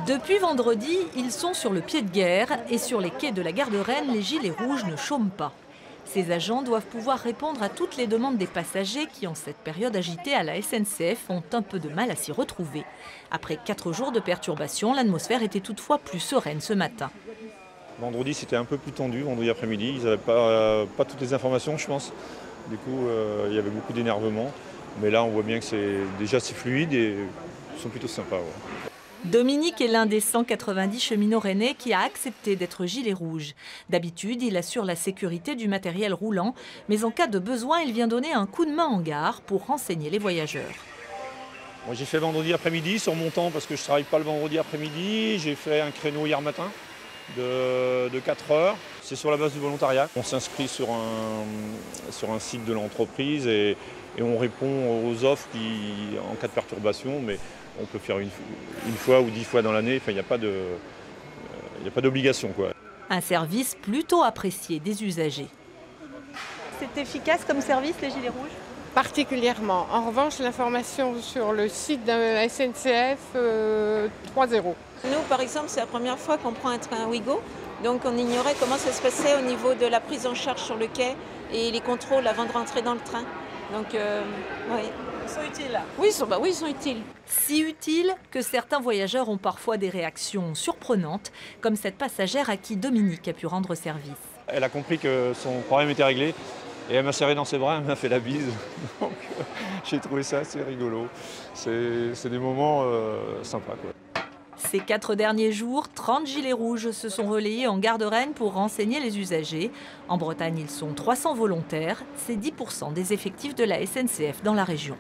Depuis vendredi, ils sont sur le pied de guerre et sur les quais de la gare de Rennes, les gilets rouges ne chôment pas. Ces agents doivent pouvoir répondre à toutes les demandes des passagers qui, en cette période agitée à la SNCF, ont un peu de mal à s'y retrouver. Après 4 jours de perturbations, l'atmosphère était toutefois plus sereine ce matin. Vendredi, c'était un peu plus tendu, vendredi après-midi. Ils n'avaient pas toutes les informations, je pense. Du coup, il y avait beaucoup d'énervement. Mais là, on voit bien que c'est fluide et ils sont plutôt sympas. Ouais. Dominique est l'un des 190 cheminots rennais qui a accepté d'être gilet rouge. D'habitude, il assure la sécurité du matériel roulant, mais en cas de besoin, il vient donner un coup de main en gare pour renseigner les voyageurs. Moi, j'ai fait vendredi après-midi sur mon temps parce que je ne travaille pas le vendredi après-midi. J'ai fait un créneau hier matin de 4 heures. C'est sur la base du volontariat. On s'inscrit sur un site de l'entreprise et on répond aux offres en cas de perturbation. Mais on peut faire une fois ou 10 fois dans l'année. Enfin, il n'y a pas d'obligation, quoi. Un service plutôt apprécié des usagers. C'est efficace comme service, les gilets rouges ? Particulièrement. En revanche, l'information sur le site de la SNCF, 3-0. Nous, par exemple, c'est la première fois qu'on prend un train Ouigo. Donc on ignorait comment ça se passait au niveau de la prise en charge sur le quai et les contrôles avant de rentrer dans le train. Donc, oui. Ils sont utiles. Oui, ils sont utiles. Si utiles que certains voyageurs ont parfois des réactions surprenantes, comme cette passagère à qui Dominique a pu rendre service. Elle a compris que son problème était réglé et elle m'a serré dans ses bras, elle m'a fait la bise. Donc j'ai trouvé ça assez rigolo. C'est des moments sympas, quoi. Ces 4 derniers jours, 30 gilets rouges se sont relayés en gare de Rennes pour renseigner les usagers. En Bretagne, ils sont 300 volontaires. C'est 10% des effectifs de la SNCF dans la région.